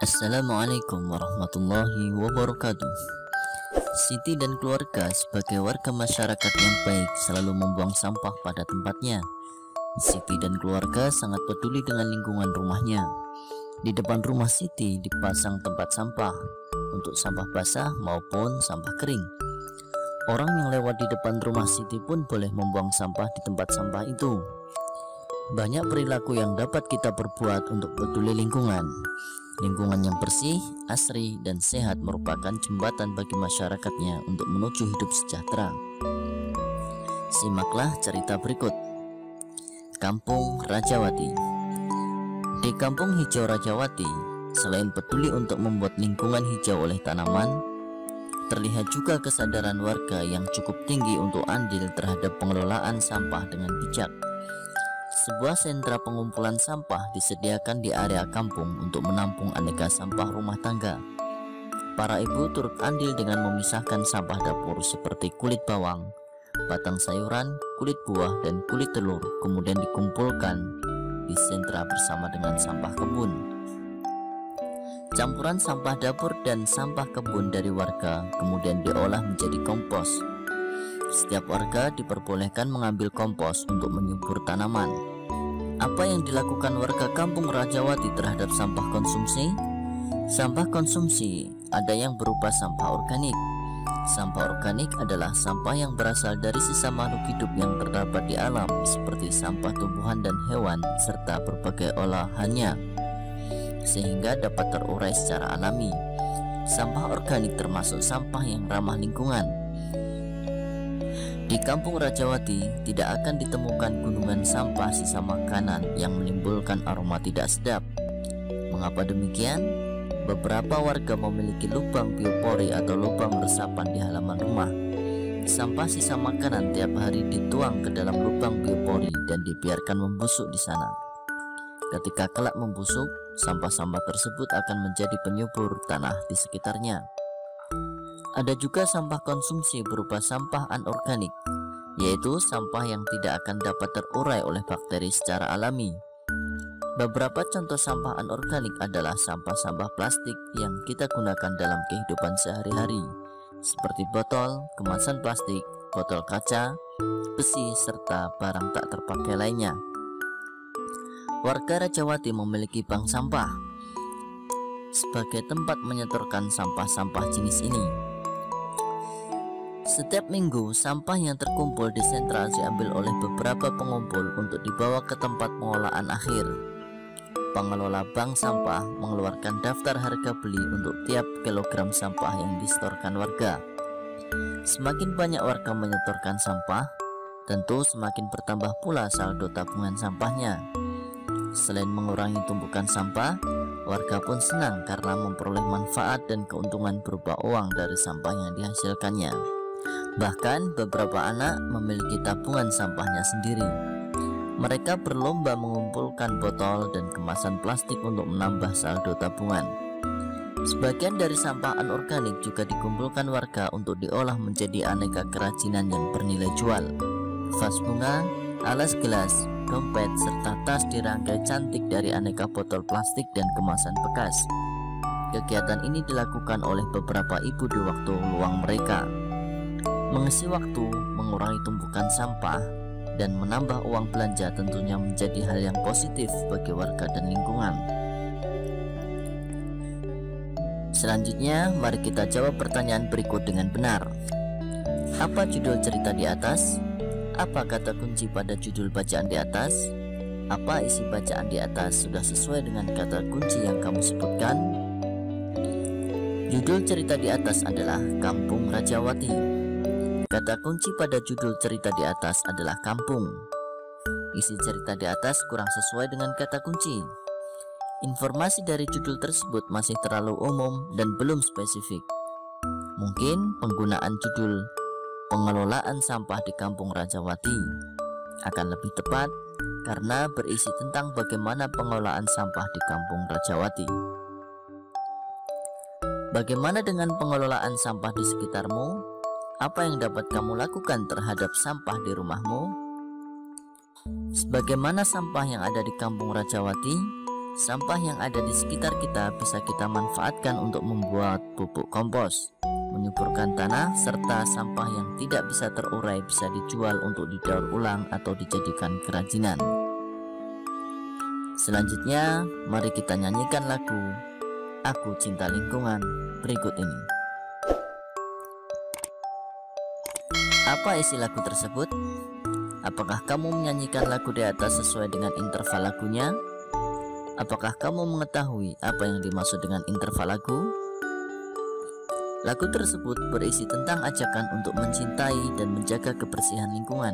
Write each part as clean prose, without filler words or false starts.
Assalamualaikum warahmatullahi wabarakatuh. Siti dan keluarga sebagai warga masyarakat yang baik selalu membuang sampah pada tempatnya. Siti dan keluarga sangat peduli dengan lingkungan rumahnya. Di depan rumah Siti dipasang tempat sampah untuk sampah basah maupun sampah kering. Orang yang lewat di depan rumah Siti pun boleh membuang sampah di tempat sampah itu. Banyak perilaku yang dapat kita perbuat untuk peduli lingkungan. Lingkungan yang bersih, asri, dan sehat merupakan jembatan bagi masyarakatnya untuk menuju hidup sejahtera. Simaklah cerita berikut. Kampung Rajawati. Di Kampung Hijau Rajawati, selain peduli untuk membuat lingkungan hijau oleh tanaman, terlihat juga kesadaran warga yang cukup tinggi untuk andil terhadap pengelolaan sampah dengan bijak. Sebuah sentra pengumpulan sampah disediakan di area kampung untuk menampung aneka sampah rumah tangga. Para ibu turut andil dengan memisahkan sampah dapur seperti kulit bawang, batang sayuran, kulit buah, dan kulit telur, kemudian dikumpulkan di sentra bersama dengan sampah kebun. Campuran sampah dapur dan sampah kebun dari warga kemudian diolah menjadi kompos. Setiap warga diperbolehkan mengambil kompos untuk menyubur tanaman. Apa yang dilakukan warga Kampung Rajawati terhadap sampah konsumsi? Sampah konsumsi ada yang berupa sampah organik. Sampah organik adalah sampah yang berasal dari sisa makhluk hidup yang terdapat di alam, seperti sampah tumbuhan dan hewan serta berbagai olahannya, sehingga dapat terurai secara alami. Sampah organik termasuk sampah yang ramah lingkungan. Di Kampung Rajawati tidak akan ditemukan gunungan sampah sisa makanan yang menimbulkan aroma tidak sedap. Mengapa demikian? Beberapa warga memiliki lubang biopori atau lubang resapan di halaman rumah. Sampah sisa makanan tiap hari dituang ke dalam lubang biopori dan dibiarkan membusuk di sana. Ketika kelak membusuk, sampah-sampah tersebut akan menjadi penyubur tanah di sekitarnya. Ada juga sampah konsumsi berupa sampah anorganik, yaitu sampah yang tidak akan dapat terurai oleh bakteri secara alami. Beberapa contoh sampah anorganik adalah sampah-sampah plastik yang kita gunakan dalam kehidupan sehari-hari, seperti botol, kemasan plastik, botol kaca, besi, serta barang tak terpakai lainnya. Warga Rajawati memiliki bank sampah sebagai tempat menyetorkan sampah-sampah jenis ini. Setiap minggu, sampah yang terkumpul di sentra diambil oleh beberapa pengumpul untuk dibawa ke tempat pengolahan akhir. Pengelola bank sampah mengeluarkan daftar harga beli untuk tiap kilogram sampah yang disetorkan warga. Semakin banyak warga menyetorkan sampah, tentu semakin bertambah pula saldo tabungan sampahnya. Selain mengurangi tumpukan sampah, warga pun senang karena memperoleh manfaat dan keuntungan berupa uang dari sampah yang dihasilkannya. Bahkan beberapa anak memiliki tabungan sampahnya sendiri. Mereka berlomba mengumpulkan botol dan kemasan plastik untuk menambah saldo tabungan. Sebagian dari sampah anorganik juga dikumpulkan warga untuk diolah menjadi aneka kerajinan yang bernilai jual. Vas bunga, alas gelas, dompet, serta tas dirangkai cantik dari aneka botol plastik dan kemasan bekas. Kegiatan ini dilakukan oleh beberapa ibu di waktu luang mereka. Mengisi waktu, mengurangi tumpukan sampah, dan menambah uang belanja tentunya menjadi hal yang positif bagi warga dan lingkungan. Selanjutnya, mari kita jawab pertanyaan berikut dengan benar. Apa judul cerita di atas? Apa kata kunci pada judul bacaan di atas? Apa isi bacaan di atas sudah sesuai dengan kata kunci yang kamu sebutkan? Judul cerita di atas adalah Kampung Rajawati. Kata kunci pada judul cerita di atas adalah kampung. Isi cerita di atas kurang sesuai dengan kata kunci. Informasi dari judul tersebut masih terlalu umum dan belum spesifik. Mungkin penggunaan judul pengelolaan sampah di Kampung Rajawati akan lebih tepat karena berisi tentang bagaimana pengelolaan sampah di Kampung Rajawati. Bagaimana dengan pengelolaan sampah di sekitarmu? Apa yang dapat kamu lakukan terhadap sampah di rumahmu? Sebagaimana sampah yang ada di Kampung Rajawati, Sampah yang ada di sekitar kita bisa kita manfaatkan untuk membuat pupuk kompos, menyuburkan tanah, serta sampah yang tidak bisa terurai bisa dijual untuk didaur ulang atau dijadikan kerajinan. Selanjutnya, mari kita nyanyikan lagu Aku Cinta Lingkungan berikut ini. Apa isi lagu tersebut? Apakah kamu menyanyikan lagu di atas sesuai dengan interval lagunya? Apakah kamu mengetahui apa yang dimaksud dengan interval lagu? Lagu tersebut berisi tentang ajakan untuk mencintai dan menjaga kebersihan lingkungan.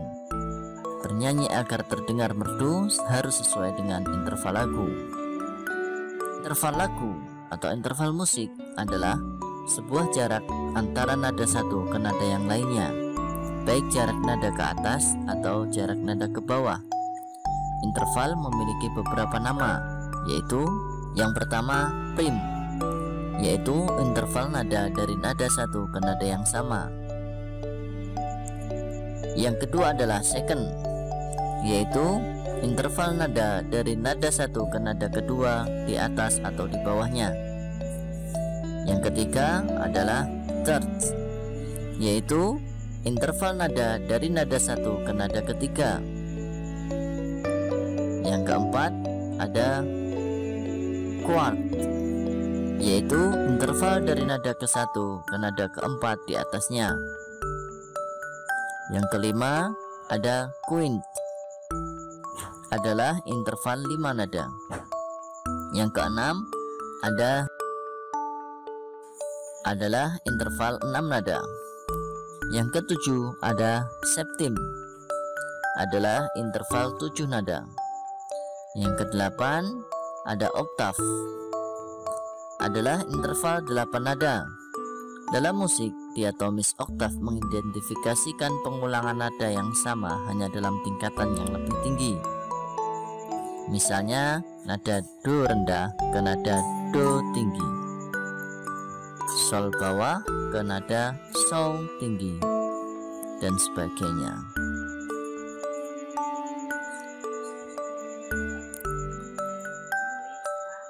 Bernyanyi agar terdengar merdu harus sesuai dengan interval lagu. Interval lagu atau interval musik adalah sebuah jarak antara nada satu ke nada yang lainnya, baik jarak nada ke atas atau jarak nada ke bawah. Interval memiliki beberapa nama, yaitu yang pertama prim, yaitu interval nada dari nada satu ke nada yang sama. Yang kedua adalah second, yaitu interval nada dari nada satu ke nada kedua di atas atau di bawahnya. Yang ketiga adalah third, yaitu interval nada dari nada satu ke nada ketiga. Yang keempat ada quart, yaitu interval dari nada ke-1 ke nada ke-4 di atasnya. Yang kelima ada quint, adalah interval 5 nada. Yang keenam adalah interval 6 nada. Yang ketujuh ada septim, adalah interval 7 nada. Yang kedelapan ada oktav, adalah interval 8 nada. Dalam musik, diatomis oktav mengidentifikasikan pengulangan nada yang sama hanya dalam tingkatan yang lebih tinggi. Misalnya, nada do rendah ke nada do tinggi, sol bawah ke nada sol tinggi, dan sebagainya.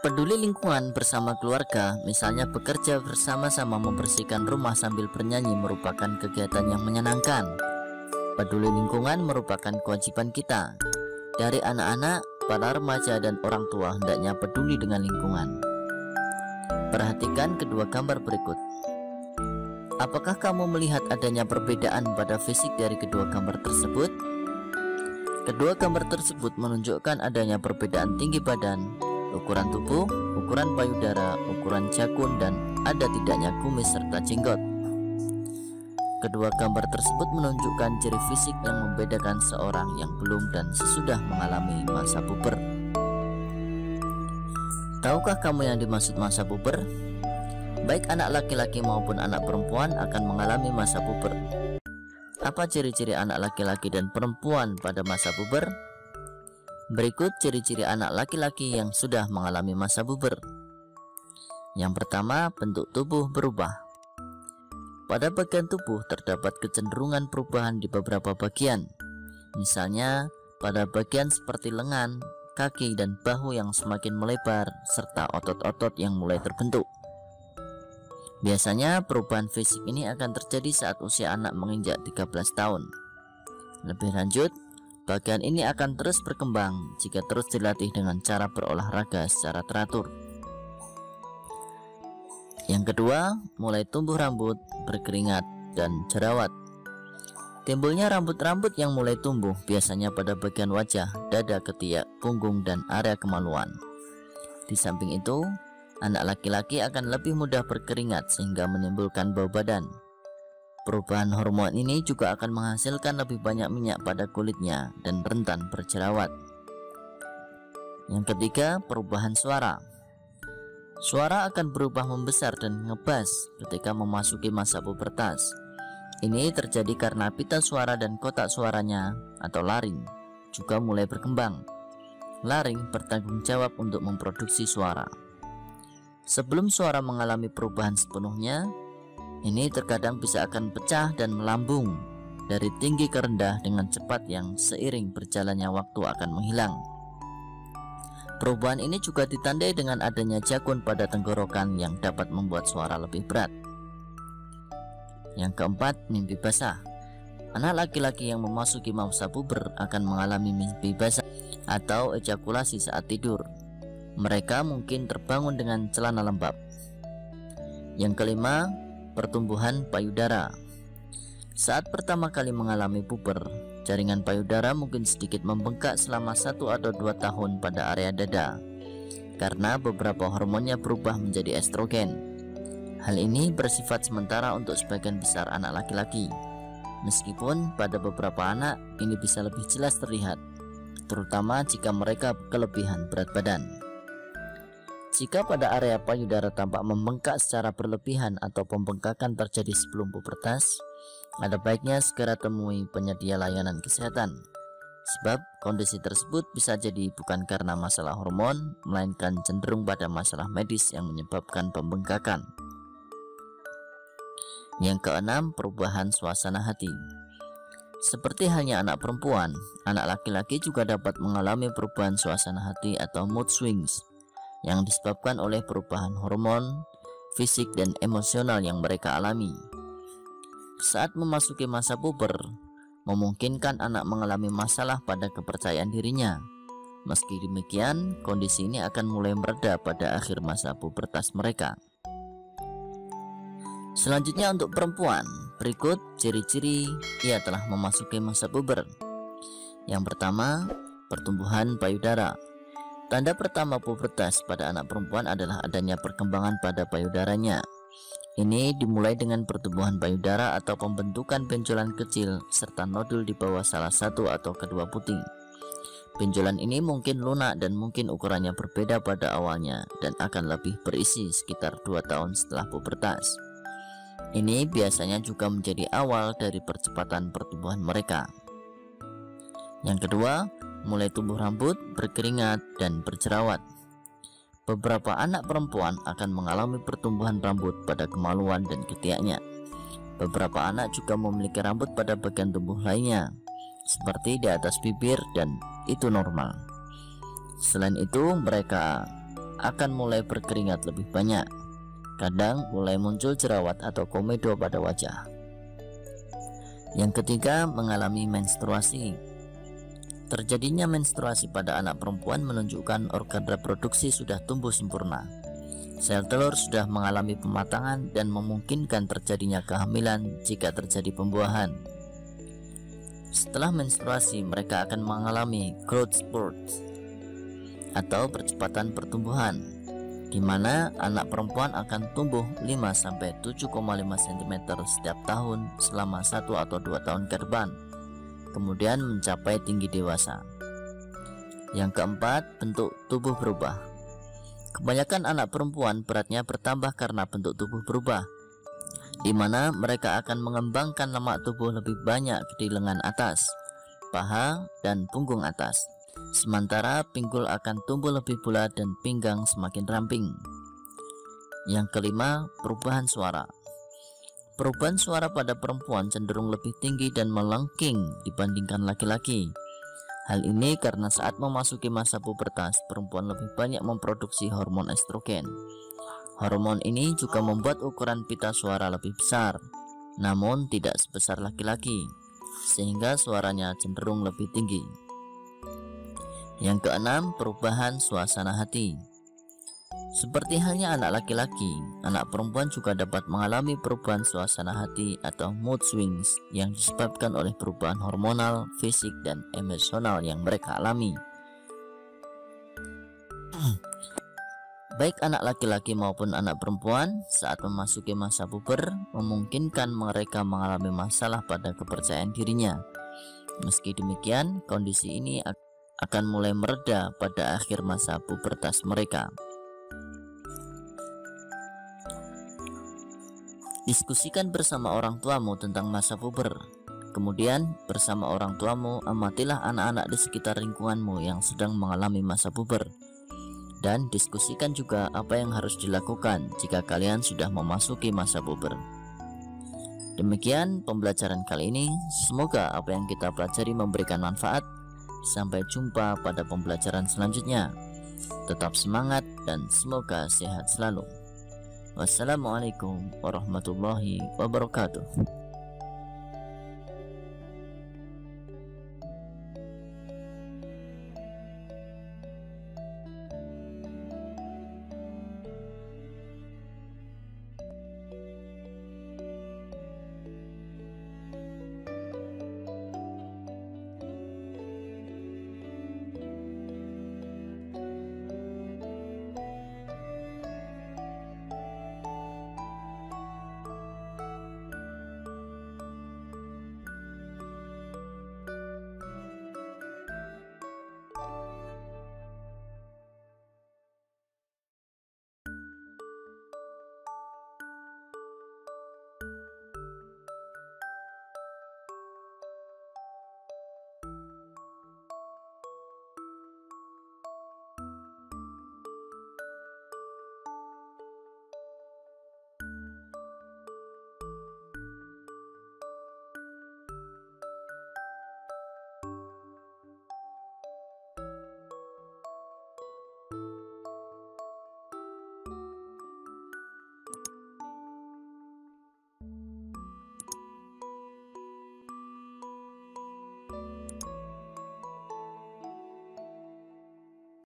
Peduli lingkungan bersama keluarga, misalnya bekerja bersama-sama membersihkan rumah sambil bernyanyi, merupakan kegiatan yang menyenangkan. Peduli lingkungan merupakan kewajiban kita. Dari anak-anak, para remaja, dan orang tua hendaknya peduli dengan lingkungan. Perhatikan kedua gambar berikut. Apakah kamu melihat adanya perbedaan pada fisik dari kedua gambar tersebut? Kedua gambar tersebut menunjukkan adanya perbedaan tinggi badan, ukuran tubuh, ukuran payudara, ukuran jakun, dan ada tidaknya kumis serta jenggot. Kedua gambar tersebut menunjukkan ciri fisik yang membedakan seorang yang belum dan sesudah mengalami masa puber. Tahukah kamu yang dimaksud masa puber? Baik anak laki-laki maupun anak perempuan akan mengalami masa puber. Apa ciri-ciri anak laki-laki dan perempuan pada masa puber? Berikut ciri-ciri anak laki-laki yang sudah mengalami masa puber. Yang pertama, bentuk tubuh berubah. Pada bagian tubuh terdapat kecenderungan perubahan di beberapa bagian. Misalnya, pada bagian seperti lengan, kaki, dan bahu yang semakin melebar, serta otot-otot yang mulai terbentuk. Biasanya perubahan fisik ini akan terjadi saat usia anak menginjak 13 tahun. Lebih lanjut, bagian ini akan terus berkembang jika terus dilatih dengan cara berolahraga secara teratur. Yang kedua, mulai tumbuh rambut, berkeringat, dan jerawat. Timbulnya rambut-rambut yang mulai tumbuh biasanya pada bagian wajah, dada, ketiak, punggung, dan area kemaluan. Di samping itu, anak laki-laki akan lebih mudah berkeringat sehingga menimbulkan bau badan. Perubahan hormon ini juga akan menghasilkan lebih banyak minyak pada kulitnya dan rentan berjerawat. Yang ketiga, perubahan suara. Suara akan berubah membesar dan ngebas ketika memasuki masa pubertas. Ini terjadi karena pita suara dan kotak suaranya atau laring juga mulai berkembang. Laring bertanggung jawab untuk memproduksi suara. Sebelum suara mengalami perubahan sepenuhnya, ini terkadang bisa akan pecah dan melambung dari tinggi ke rendah dengan cepat yang seiring berjalannya waktu akan menghilang. Perubahan ini juga ditandai dengan adanya jakun pada tenggorokan yang dapat membuat suara lebih berat. Yang keempat, mimpi basah. Anak laki-laki yang memasuki masa puber akan mengalami mimpi basah atau ejakulasi saat tidur. Mereka mungkin terbangun dengan celana lembab. Yang kelima, pertumbuhan payudara. Saat pertama kali mengalami puber, jaringan payudara mungkin sedikit membengkak selama 1 atau 2 tahun pada area dada karena beberapa hormonnya berubah menjadi estrogen. Hal ini bersifat sementara untuk sebagian besar anak laki-laki. Meskipun pada beberapa anak ini bisa lebih jelas terlihat, terutama jika mereka kelebihan berat badan. Jika pada area payudara tampak membengkak secara berlebihan atau pembengkakan terjadi sebelum pubertas, ada baiknya segera temui penyedia layanan kesehatan. Sebab kondisi tersebut bisa jadi bukan karena masalah hormon, melainkan cenderung pada masalah medis yang menyebabkan pembengkakan. Yang keenam, perubahan suasana hati. Seperti halnya anak perempuan, anak laki-laki juga dapat mengalami perubahan suasana hati atau mood swings yang disebabkan oleh perubahan hormon, fisik, dan emosional yang mereka alami. Saat memasuki masa puber, memungkinkan anak mengalami masalah pada kepercayaan dirinya. Meski demikian, kondisi ini akan mulai mereda pada akhir masa pubertas mereka. Selanjutnya untuk perempuan, berikut ciri-ciri ia telah memasuki masa puber. Yang pertama, pertumbuhan payudara. Tanda pertama pubertas pada anak perempuan adalah adanya perkembangan pada payudaranya. Ini dimulai dengan pertumbuhan payudara atau pembentukan benjolan kecil serta nodul di bawah salah satu atau kedua puting. Benjolan ini mungkin lunak dan mungkin ukurannya berbeda pada awalnya dan akan lebih berisi sekitar 2 tahun setelah pubertas. Ini biasanya juga menjadi awal dari percepatan pertumbuhan mereka. Yang kedua, mulai tumbuh rambut, berkeringat, dan berjerawat. Beberapa anak perempuan akan mengalami pertumbuhan rambut pada kemaluan dan ketiaknya. Beberapa anak juga memiliki rambut pada bagian tubuh lainnya, seperti di atas bibir, dan itu normal. Selain itu, mereka akan mulai berkeringat lebih banyak. Kadang mulai muncul jerawat atau komedo pada wajah. Yang ketiga, mengalami menstruasi. Terjadinya menstruasi pada anak perempuan menunjukkan organ reproduksi sudah tumbuh sempurna. Sel telur sudah mengalami pematangan dan memungkinkan terjadinya kehamilan jika terjadi pembuahan. Setelah menstruasi, mereka akan mengalami growth spurts atau percepatan pertumbuhan, di mana anak perempuan akan tumbuh 5-7,5 cm setiap tahun selama 1 atau 2 tahun ke depan, kemudian mencapai tinggi dewasa. Yang keempat, bentuk tubuh berubah. Kebanyakan anak perempuan beratnya bertambah karena bentuk tubuh berubah, di mana mereka akan mengembangkan lemak tubuh lebih banyak di lengan atas, paha, dan punggung atas. Sementara pinggul akan tumbuh lebih bulat dan pinggang semakin ramping. Yang kelima, perubahan suara. Perubahan suara pada perempuan cenderung lebih tinggi dan melengking dibandingkan laki-laki. Hal ini karena saat memasuki masa pubertas, perempuan lebih banyak memproduksi hormon estrogen. Hormon ini juga membuat ukuran pita suara lebih besar, namun tidak sebesar laki-laki, sehingga suaranya cenderung lebih tinggi. Yang keenam, perubahan suasana hati. Seperti halnya anak laki-laki, anak perempuan juga dapat mengalami perubahan suasana hati atau mood swings yang disebabkan oleh perubahan hormonal, fisik, dan emosional yang mereka alami. Baik anak laki-laki maupun anak perempuan saat memasuki masa puber memungkinkan mereka mengalami masalah pada kepercayaan dirinya. Meski demikian, kondisi ini akan mulai mereda pada akhir masa pubertas mereka. Diskusikan bersama orang tuamu tentang masa puber. Kemudian bersama orang tuamu amatilah anak-anak di sekitar lingkunganmu yang sedang mengalami masa puber. Dan diskusikan juga apa yang harus dilakukan jika kalian sudah memasuki masa puber. Demikian pembelajaran kali ini. Semoga apa yang kita pelajari memberikan manfaat. Sampai jumpa pada pembelajaran selanjutnya. Tetap semangat dan semoga sehat selalu. Wassalamualaikum warahmatullahi wabarakatuh.